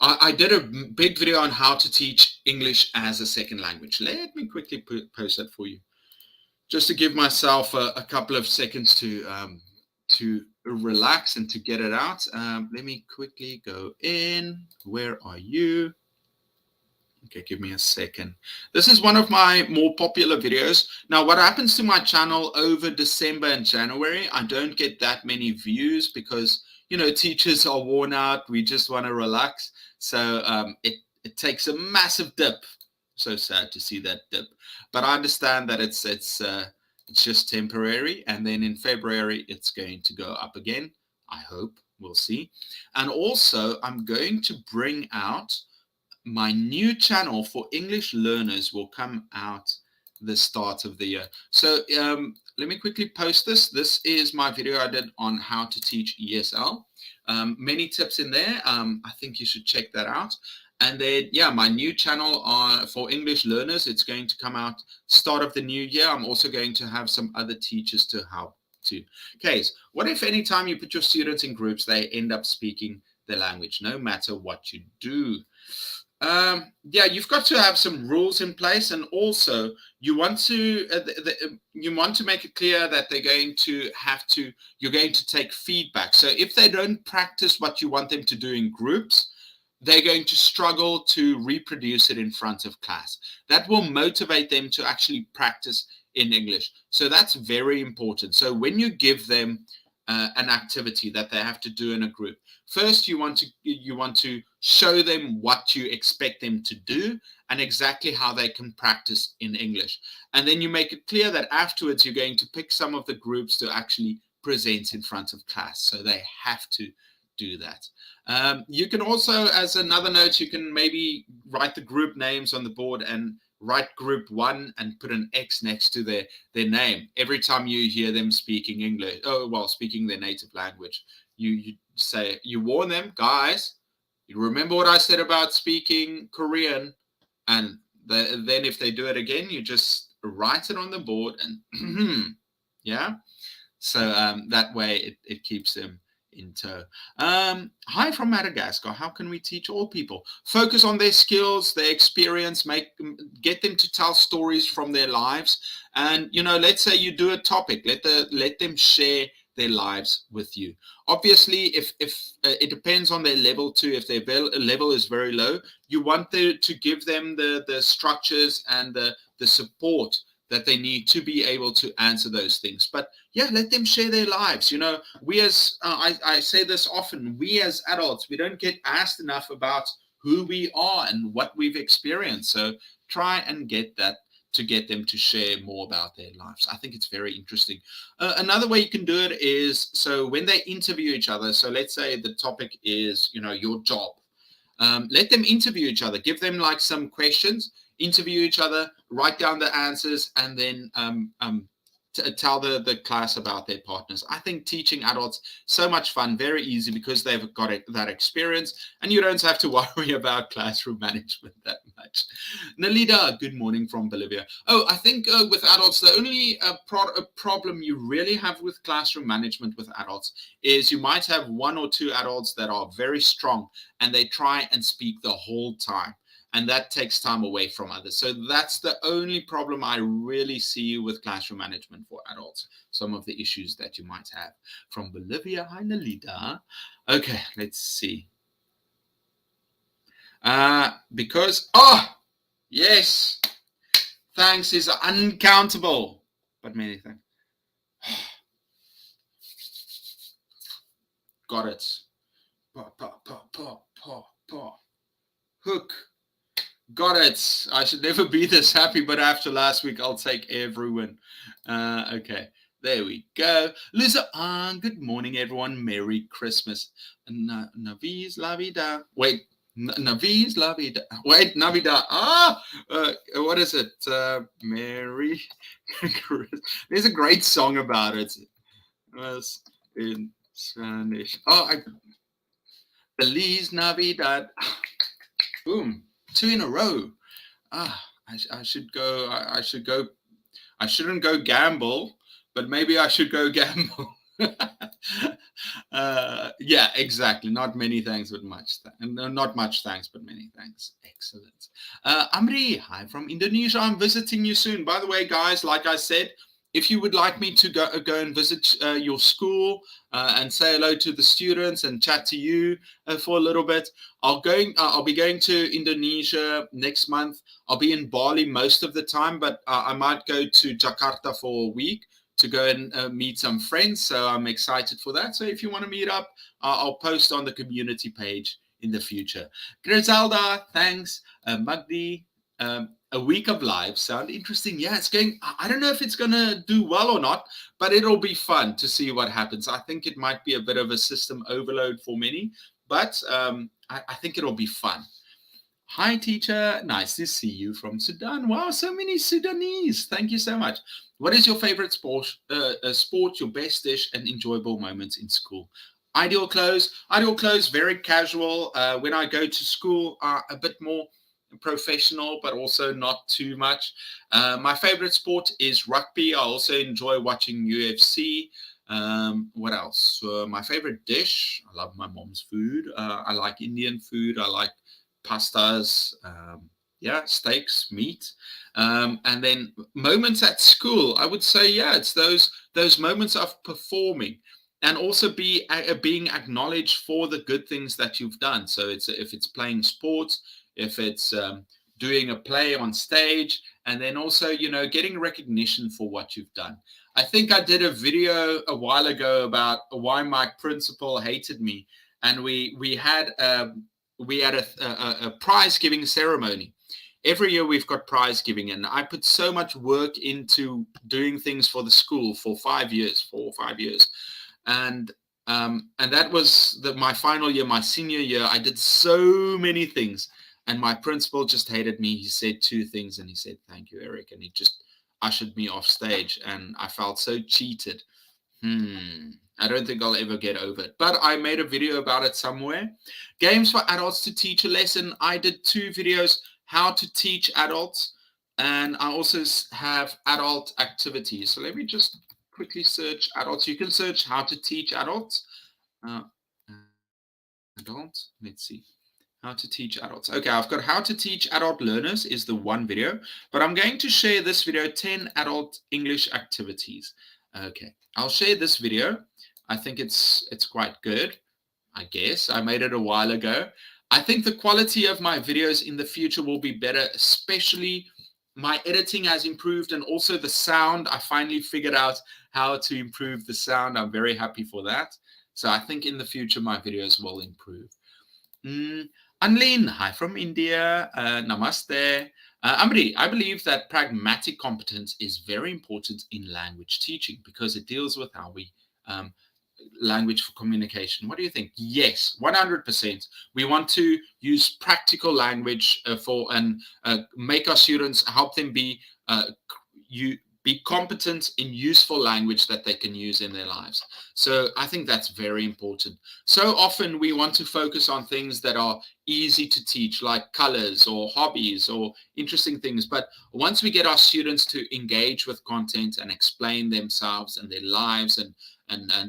I did a big video on how to teach English as a second language. Let me quickly post that for you, just to give myself a couple of seconds to relax and to get it out. Let me quickly go in. Where are you? Okay, give me a second. This is one of my more popular videos. Now, what happens to my channel over December and January, I don't get that many views because, you know, teachers are worn out. We just want to relax. So it takes a massive dip. So sad to see that dip. But I understand that it's just temporary. And then in February, it's going to go up again. I hope. We'll see. And also, I'm going to bring out my new channel for English learners will come out the start of the year. So let me quickly post this. This is my video I did on how to teach ESL. Many tips in there. I think you should check that out. And then, yeah, my new channel for English learners, it's going to come out start of the new year. I'm also going to have some other teachers to help too. Okay, so what if anytime you put your students in groups, they end up speaking the language, no matter what you do? Yeah, you've got to have some rules in place, and also you want to make it clear that they're going to you're going to take feedback. So if they don't practice what you want them to do in groups, they're going to struggle to reproduce it in front of class. That will motivate them to actually practice in English. So that's very important. So when you give them an activity that they have to do in a group, first you want to show them what you expect them to do and exactly how they can practice in English. And then you make it clear that afterwards you're going to pick some of the groups to actually present in front of class. So they have to do that. You can also, as another note, you can maybe write the group names on the board and write group 1 and put an X next to their name. Every time you hear them speaking English, speaking their native language, you say, you warn them, guys, you remember what I said about speaking Korean? And then if they do it again, you just write it on the board and yeah. So that way it keeps them in tow. Hi from Madagascar. How can we teach all people? Focus on their skills, their experience, get them to tell stories from their lives. And, you know, let's say you do a topic, let them share their lives with you. Obviously, if it depends on their level too. If their level is very low, you want to give them the structures and the support that they need to be able to answer those things. But yeah, let them share their lives. You know, we as I say this often, we as adults, we don't get asked enough about who we are and what we've experienced. So try and get them to share more about their lives. I think it's very interesting. Another way you can do it is, so when they interview each other, so let's say the topic is, you know, your job. Let them interview each other. Give them like some questions. interview each other, write down the answers, and then tell the class about their partners. I think teaching adults so much fun, very easy because they've got that experience, and you don't have to worry about classroom management that much. Nalida, good morning from Bolivia. Oh, I think with adults, the only problem you really have with classroom management with adults is you might have one or two adults that are very strong and they try and speak the whole time. And that takes time away from others. So that's the only problem I really see with classroom management for adults. Some of the issues that you might have. From Bolivia, hi Nalida. Okay, let's see. Because, yes, thanks is uncountable, but many thanks. Got it. Hook. Got it. I should never be this happy, but after last week, I'll take every win. Okay, there we go. Lisa, good morning, everyone. Merry Christmas. Navi's la vida. Wait, Navi's la vida. Wait, Navida. What is it? Merry Christmas. There's a great song about it. In Spanish. Feliz Navidad. Boom. 2 in a row. I should go. I should go. I shouldn't go gamble, but maybe I should go gamble. Yeah, exactly. Not many thanks, but much. Not much thanks, but many thanks. Excellent. Amri, hi from Indonesia. I'm visiting you soon. By the way, guys, like I said, if you would like me to go and visit your school and say hello to the students and chat to you for a little bit, I'll be going to Indonesia next month. I'll be in Bali most of the time, but I might go to Jakarta for a week to go and meet some friends. So I'm excited for that. So if you want to meet up, I'll post on the community page in the future. Griselda, thanks. Magdi, a week of live sound interesting. Yeah, it's going. I don't know if it's going to do well or not, but it'll be fun to see what happens. I think it might be a bit of a system overload for many, but I think it'll be fun. Hi, teacher. Nice to see you from Sudan. Wow, so many Sudanese. Thank you so much. What is your favorite sport, your best dish, and enjoyable moments in school? Ideal clothes, very casual. When I go to school, a bit more professional, but also not too much. My favorite sport is rugby. I also enjoy watching UFC. What else? My favorite dish, I love my mom's food. I like Indian food. I like pastas, steaks, meat. And then moments at school, I would say, it's those moments of performing and also being acknowledged for the good things that you've done. So if it's playing sports, if it's doing a play on stage, and then also, getting recognition for what you've done. I think I did a video a while ago about why my principal hated me, and we had a prize giving ceremony. Every year we've got prize giving, and I put so much work into doing things for the school for 4 or 5 years. And that was my final year, my senior year. I did so many things, and my principal just hated me. He said 2 things, and he said, "Thank you, Eric," and he just ushered me off stage, and I felt so cheated. I don't think I'll ever get over it, but I made a video about it somewhere. Games for adults to teach a lesson. I did 2 videos, how to teach adults, and I also have adult activities. So let me just quickly search adults. You can search how to teach adults. Adults, let's see. How to teach adults. Okay, I've got how to teach adult learners is the one video, but I'm going to share this video, 10 adult English activities. Okay, I'll share this video. I think it's quite good. I guess I made it a while ago. I think the quality of my videos in the future will be better, especially my editing has improved, and also the sound. I finally figured out how to improve the sound. I'm very happy for that. So I think in the future, my videos will improve. Anlin, hi from India. Namaste. Amri, I believe that pragmatic competence is very important in language teaching because it deals with how we language for communication? What do you think? Yes, 100%. We want to use practical language and make our students, help them be competent in useful language that they can use in their lives. So I think that's very important. So often we want to focus on things that are easy to teach, like colors or hobbies or interesting things. But once we get our students to engage with content and explain themselves and their lives and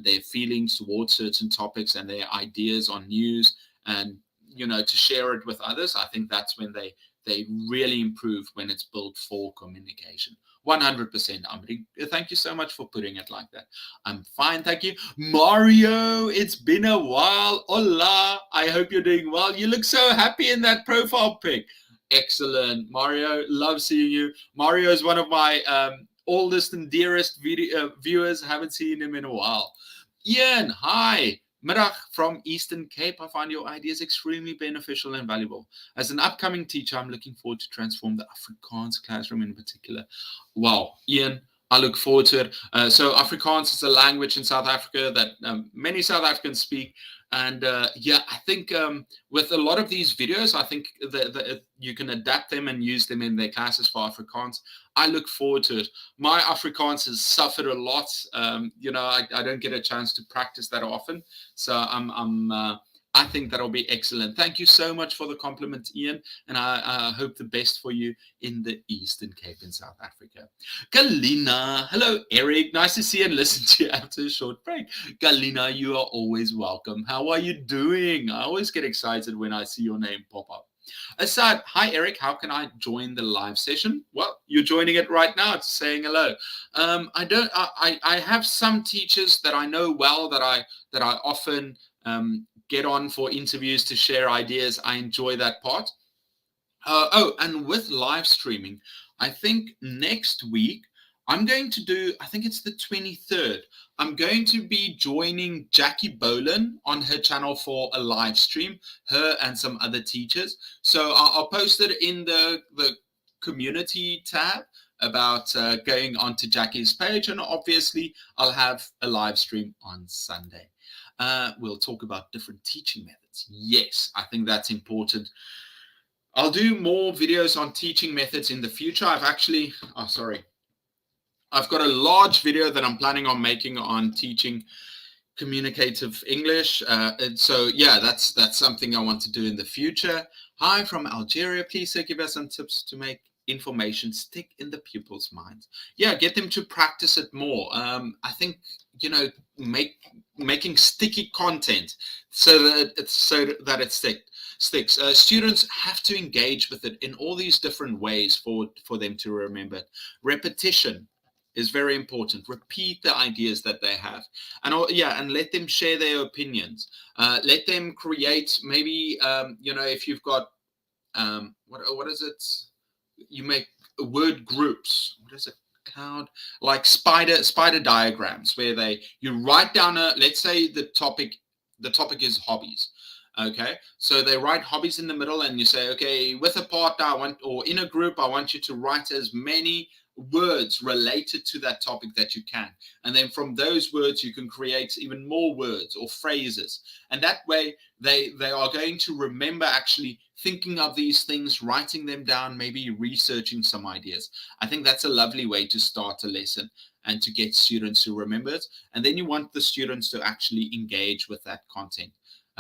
their feelings towards certain topics and their ideas on news, and to share it with others, I think that's when they really improve, when it's built for communication. 100%. Amri, thank you so much for putting it like that. I'm fine, thank you. Mario, it's been a while. Hola, I hope you're doing well. You look so happy in that profile pic. Excellent, Mario. Love seeing you. Mario is one of my oldest and dearest viewers. Haven't seen him in a while. Ian, hi. Middag from Eastern Cape. I find your ideas extremely beneficial and valuable. As an upcoming teacher, I'm looking forward to transform the Afrikaans classroom in particular. Wow, Ian, I look forward to it. So Afrikaans is a language in South Africa that many South Africans speak. And I think with a lot of these videos, I think that you can adapt them and use them in their classes for Afrikaans. I look forward to it. My Afrikaans has suffered a lot. I don't get a chance to practice that often. So I think that'll be excellent. Thank you so much for the compliment, Ian. And I hope the best for you in the Eastern Cape in South Africa. Galina. Hello, Eric. Nice to see and listen to you after a short break. Galina, you are always welcome. How are you doing? I always get excited when I see your name pop up. Asad, hi Eric, how can I join the live session? Well, you're joining it right now. It's saying hello. I have some teachers that I know well that I often get on for interviews to share ideas. I enjoy that part. And with live streaming, I think next week I'm going to do, I think it's the 23rd. I'm going to be joining Jackie Bolan on her channel for a live stream, her and some other teachers. So I'll post it in the community tab about going onto Jackie's page. And obviously, I'll have a live stream on Sunday. We'll talk about different teaching methods. Yes, I think that's important. I'll do more videos on teaching methods in the future. I've got a large video that I'm planning on making on teaching communicative English. So yeah, that's something I want to do in the future. Hi from Algeria. Please give us some tips to make information stick in the pupils' minds. Yeah, get them to practice it more. I think making sticky content so that it sticks. Students have to engage with it in all these different ways for them to remember it. Repetition is very important. Repeat the ideas that they have, and let them share their opinions. Let them create, maybe if you've got what is it? You make word groups. What is it called? Like spider diagrams, where you write down let's say the topic is hobbies. Okay, so they write hobbies in the middle, and you say, okay, with a partner or in a group, I want you to write as many words related to that topic that you can, and then from those words you can create even more words or phrases, and that way they are going to remember actually thinking of these things, writing them down, maybe researching some ideas. I think that's a lovely way to start a lesson and to get students to remember it, and then you want the students to actually engage with that content.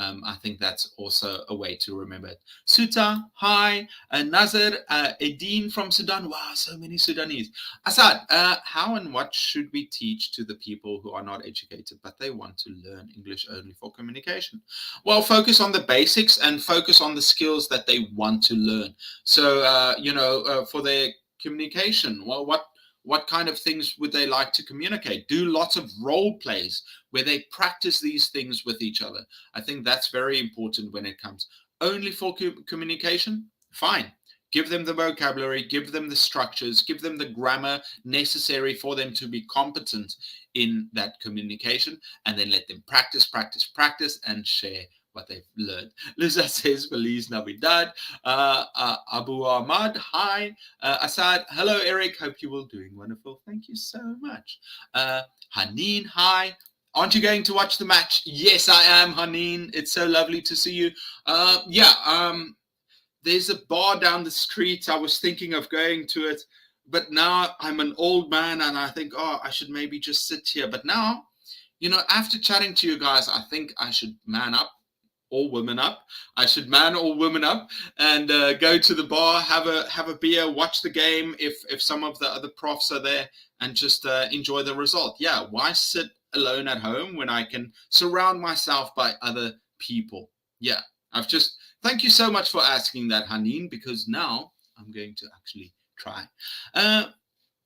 I think that's also a way to remember it. Suta, hi. Nazir, Edine from Sudan. Wow, so many Sudanese. Asad, how and what should we teach to the people who are not educated, but they want to learn English only for communication? Well, focus on the basics and focus on the skills that they want to learn. So, for their communication, well, what kind of things would they like to communicate? Do lots of role plays where they practice these things with each other. I think that's very important when it comes only for communication. Fine. Give them the vocabulary, give them the structures, give them the grammar necessary for them to be competent in that communication, and then let them practice, and share what they've learned. Lisa says, Feliz Navidad. Abu Ahmad, hi. Asad, hello, Eric. Hope you all doing wonderful. Thank you so much. Haneen, hi. Aren't you going to watch the match? Yes, I am, Haneen. It's so lovely to see you. There's a bar down the street. I was thinking of going to it, but now I'm an old man and I think, oh, I should maybe just sit here. But now, after chatting to you guys, I think I should man up or women up. I should man or women up and go to the bar, have a beer, watch the game if some of the other profs are there, and just enjoy the result. Yeah, why sit alone at home when I can surround myself by other people? Yeah, thank you so much for asking that, Haneen, because now I'm going to actually try.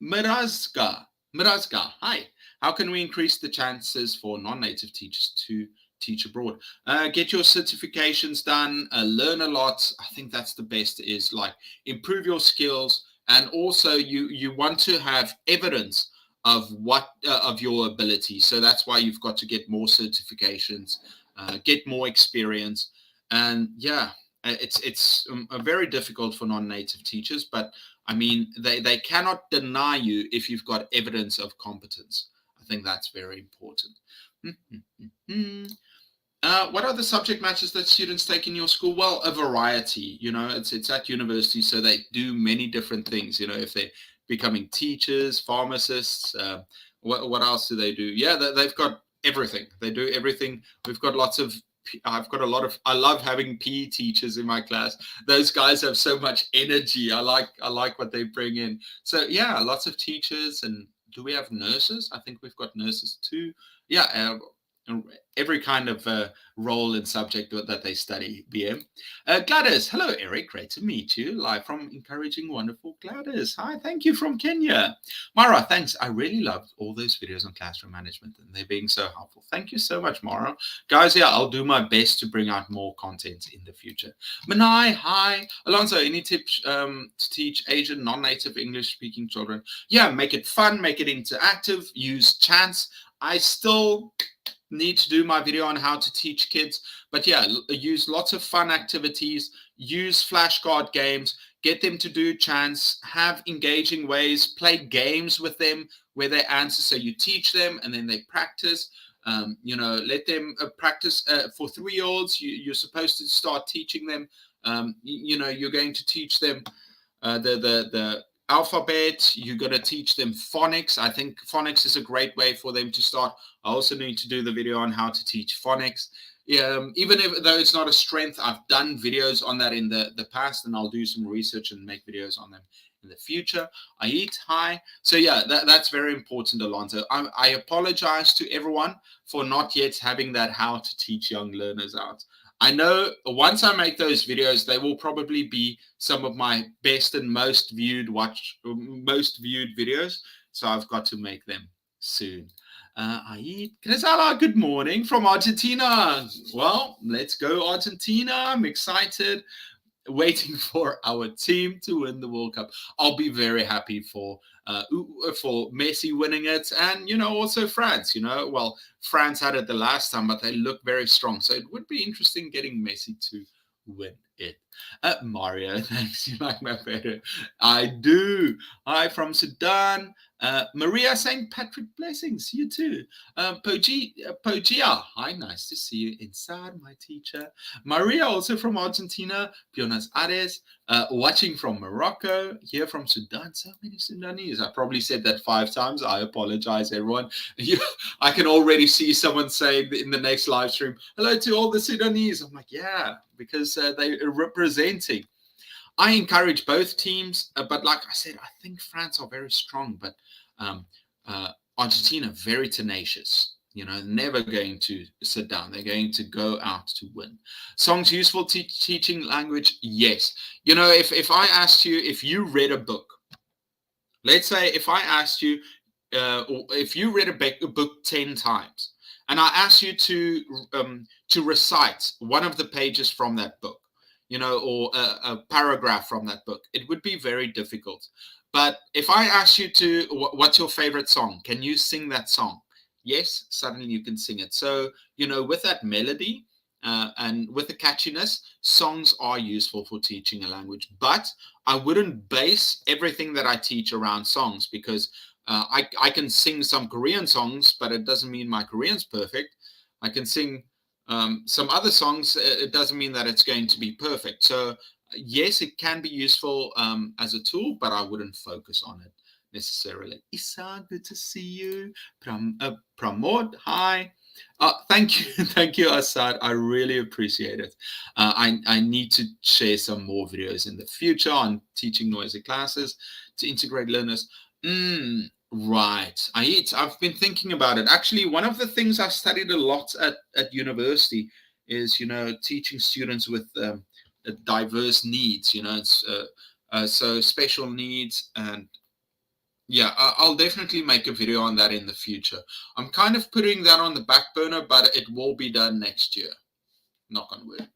Mirazga, hi. How can we increase the chances for non-native teachers to teach abroad? Get your certifications done, learn a lot. I think that's the best, is like improve your skills, and also you want to have evidence of of your ability. So that's why you've got to get more certifications, get more experience, and yeah, it's very difficult for non-native teachers, but I mean, they cannot deny you if you've got evidence of competence. I think that's very important. What are the subject matches that students take in your school? Well, a variety. It's at university, so they do many different things. If they're becoming teachers, pharmacists, what else do they do? Yeah, they've got everything. They do everything. I love having PE teachers in my class. Those guys have so much energy. I like what they bring in. So yeah, lots of teachers. And do we have nurses? I think we've got nurses too. Yeah, every kind of role and subject that they study, BM. Gladys, hello, Eric. Great to meet you. Live from encouraging, wonderful Gladys. Hi, thank you from Kenya. Mara, thanks. I really loved all those videos on classroom management and they're being so helpful. Thank you so much, Mara. Guys, yeah, I'll do my best to bring out more content in the future. Manai, hi. Alonso, any tips to teach Asian non-native English-speaking children? Yeah, make it fun, make it interactive, use chants. I still need to do my video on how to teach kids, but yeah, use lots of fun activities, use flashcard games, get them to do chants, have engaging ways, play games with them where they answer. So you teach them and then they practice. Let them practice. For 3-year-olds, you're supposed to start teaching them. You're going to teach them the alphabet. You're going to teach them phonics. I think phonics is a great way for them to start. I also need to do the video on how to teach phonics. Even though it's not a strength, I've done videos on that in the past, and I'll do some research and make videos on them in the future. I eat high. So yeah, that's very important, Alonso. I apologize to everyone for not yet having that how to teach young learners out. I know once I make those videos, they will probably be some of my best and most viewed videos. So I've got to make them soon. Crisala, good morning from Argentina. Well, let's go Argentina. I'm excited, waiting for our team to win the World Cup. I'll be very happy for Messi winning it, and also France. Well, France had it the last time, but they look very strong. So it would be interesting getting Messi to win it. Mario, thanks. You like my photo? I do. Hi from Sudan. Maria St. Patrick, blessings. You too. Pogia, hi, nice to see you inside, my teacher. Maria, also from Argentina. Buenos Aires, watching from Morocco, here from Sudan. So many Sudanese. I probably said that 5 times. I apologize, everyone. I can already see someone saying in the next live stream, hello to all the Sudanese. I'm like, yeah, because they are representing. I encourage both teams, but like I said, I think France are very strong, but Argentina very tenacious. Never going to sit down. They're going to go out to win. Songs useful teaching language? Yes. If I asked you if you read a book, let's say if I asked you if you read a book 10 times, and I asked you to recite one of the pages from that book, or a paragraph from that book, it would be very difficult. But if I ask you what's your favorite song? Can you sing that song? Yes, suddenly you can sing it. So, with that melody and with the catchiness, songs are useful for teaching a language. But I wouldn't base everything that I teach around songs, because I can sing some Korean songs, but it doesn't mean my Korean's perfect. I can sing some other songs. It doesn't mean that it's going to be perfect. So yes, it can be useful as a tool, but I wouldn't focus on it necessarily. Isa, good to see you. Pramod, hi. Thank you, thank you, Assad. I really appreciate it. I need to share some more videos in the future on teaching noisy classes to integrate learners. Right. I've been thinking about it. Actually, one of the things I studied a lot at university is, teaching students with diverse needs. It's so special needs, and yeah, I'll definitely make a video on that in the future. I'm kind of putting that on the back burner, but it will be done next year. Knock on wood.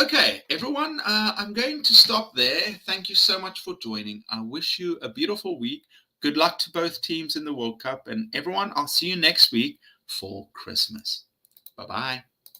Okay, everyone, I'm going to stop there. Thank you so much for joining. I wish you a beautiful week. Good luck to both teams in the World Cup. And everyone, I'll see you next week for Christmas. Bye-bye.